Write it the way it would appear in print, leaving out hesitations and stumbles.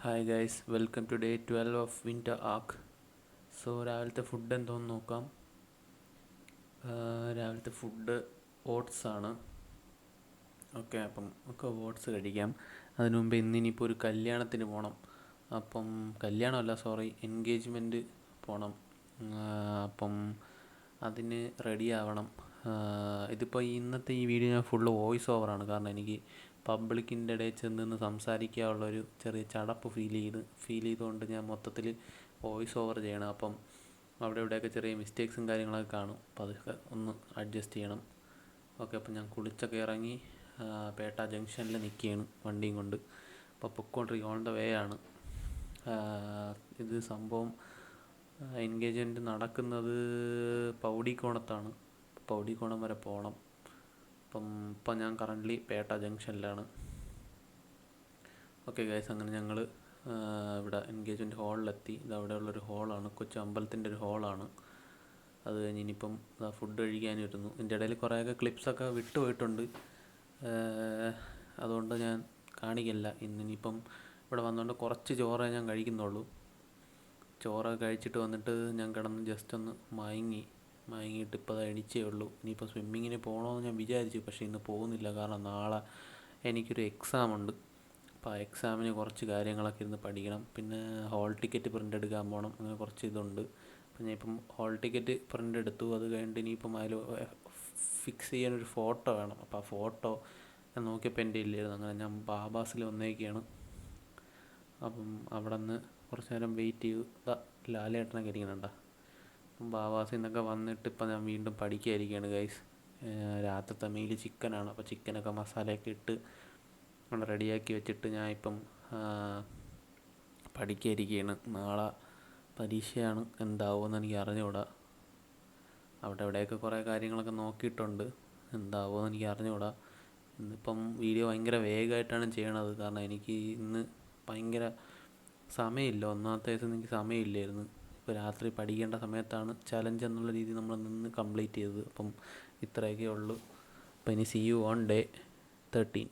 Hi guys, welcome to day 12 of winter arc. രാവിലത്തെ food എന്തോന്ന് നോക്കാം. രാവിലത്തെ ഫുഡ് ഓട്സ് ആണ്. അപ്പം ഓട്സ് കഴിക്കാം. അതിനു മുമ്പ് ഇന്നിനിപ്പോൾ ഒരു കല്യാണത്തിന് പോകണം. എൻഗേജ്മെൻറ്റ് പോകണം. അപ്പം അതിന് റെഡി ആവണം. ഇതിപ്പോൾ ഇന്നത്തെ ഈ വീഡിയോ ഞാൻ ഫുള്ള് വോയിസ് ഓവറാണ്. കാരണം എനിക്ക് പബ്ലിക്കിൻ്റെ ഇടയിൽ ചെന്ന് സംസാരിക്കാനുള്ളൊരു ചെറിയ ചടപ്പ് ഫീൽ ചെയ്തുകൊണ്ട് ഞാൻ മൊത്തത്തിൽ വോയിസ് ഓവർ ചെയ്യണം. അപ്പം അവിടെ ഇവിടെയൊക്കെ ചെറിയ മിസ്റ്റേക്സും കാര്യങ്ങളൊക്കെ കാണും. അപ്പോൾ അതൊക്കെ ഒന്ന് അഡ്ജസ്റ്റ് ചെയ്യണം. അപ്പം ഞാൻ കുളിച്ചൊക്കെ ഇറങ്ങി പേട്ട ജംഗ്ഷനിൽ നിൽക്കുകയാണ് വണ്ടിയും കൊണ്ട്. അപ്പോൾ പൊക്കോണ്ടിരിക്കുക, ഓൺ ദ വേ ആണ്. ഇത് സംഭവം എൻഗേജ്മെൻറ്റ് നടക്കുന്നത് പൗടിക്കോണത്താണ്. പൗടിക്കോണം വരെ പോകണം. ഇപ്പം ഞാൻ കറൻ്റ്ലി പേട്ട ജംഗ്ഷനിലാണ്. ഗൈസ്, അങ്ങനെ ഞങ്ങൾ ഇവിടെ എൻഗേജ്മെൻറ്റ് ഹാളിലെത്തി. ഇത് അവിടെയുള്ളൊരു ഹോളാണ്, കൊച്ചു അമ്പലത്തിൻ്റെ ഒരു ഹോളാണ്. അത് കഴിഞ്ഞ് ഇനിയിപ്പം ഫുഡ് കഴിക്കാനും ഇരുന്നു. ഇതിൻ്റെ ഇടയിൽ കുറേയൊക്കെ ക്ലിപ്സൊക്കെ വിട്ടുപോയിട്ടുണ്ട്. അതുകൊണ്ട് ഞാൻ കാണിക്കില്ല. ഇന്നിപ്പം ഇവിടെ വന്നുകൊണ്ട് കുറച്ച് ചോറേ ഞാൻ കഴിക്കുന്നുള്ളൂ. ചോറൊക്കെ കഴിച്ചിട്ട് വന്നിട്ട് ഞാൻ കിടന്ന് ജസ്റ്റ് ഒന്ന് മയങ്ങിയിട്ട് ഇപ്പോൾ അത് എണീച്ചേ ഉള്ളൂ. ഇനിയിപ്പോൾ സ്വിമ്മിങ്ങിന് പോകണമെന്ന് ഞാൻ വിചാരിച്ചു, പക്ഷേ ഇന്ന് പോകുന്നില്ല. കാരണം നാളെ എനിക്കൊരു എക്സാമുണ്ട്. അപ്പോൾ ആ എക്സാമിന് കുറച്ച് കാര്യങ്ങളൊക്കെ ഇരുന്ന് പഠിക്കണം. പിന്നെ ഹോൾ ടിക്കറ്റ് പ്രിൻ്റ് എടുക്കാൻ പോകണം. അങ്ങനെ കുറച്ച് ഇതുണ്ട്. അപ്പം ഞാൻ ഹോൾ ടിക്കറ്റ് പ്രിൻ്റ് എടുത്തു. അത് കഴിഞ്ഞിട്ട് ഇനിയിപ്പം അതിൽ ഫിക്സ് ചെയ്യാനൊരു ഫോട്ടോ വേണം. അപ്പോൾ ആ ഫോട്ടോ ഞാൻ നോക്കിയപ്പോൾ എൻ്റെ ഇല്ലായിരുന്നു. അങ്ങനെ ഞാൻ ബാബാസിൽ വന്നേക്കുകയാണ്. അപ്പം അവിടെ നിന്ന് കുറച്ച് നേരം വെയിറ്റ് ചെയ്തു. ലാലേട്ടനൊക്കെ ഇരിക്കുന്നുണ്ടോ. ബാബാസിൽ നിന്നൊക്കെ വന്നിട്ട് ഇപ്പം ഞാൻ വീണ്ടും പഠിക്കാതിരിക്കുകയാണ് ഗൈസ്. രാത്രിത്തെ മീൽ ചിക്കനാണ്. അപ്പോൾ ചിക്കനൊക്കെ മസാലയൊക്കെ ഇട്ട് നമ്മൾ റെഡിയാക്കി വെച്ചിട്ട് ഞാൻ ഇപ്പം പഠിക്കാതിരിക്കുകയാണ്. നാളെ പരീക്ഷയാണ്. എന്താവുമെന്ന് എനിക്ക് അറിഞ്ഞുകൂടാ. അവിടെ ഇവിടെയൊക്കെ കുറേ കാര്യങ്ങളൊക്കെ നോക്കിയിട്ടുണ്ട്. എന്താവുമെന്ന് എനിക്ക് അറിഞ്ഞുകൂടാ. ഇന്നിപ്പം വീഡിയോ ഭയങ്കര വേഗമായിട്ടാണ് ചെയ്യണത്. കാരണം എനിക്ക് ഇന്ന് ഭയങ്കര സമയമില്ല. ഒന്നാമത്തെ ദിവസം എനിക്ക് സമയമില്ലായിരുന്നു. ഇപ്പോൾ രാത്രി പഠിക്കേണ്ട സമയത്താണ് ചലഞ്ച് എന്നുള്ള രീതിയിൽ നമ്മൾ നിന്ന് കംപ്ലീറ്റ് ചെയ്തത്. ഇത്രയൊക്കെ ഉള്ളൂ. ഇനി സീ യു ഓൺ ഡേ 13.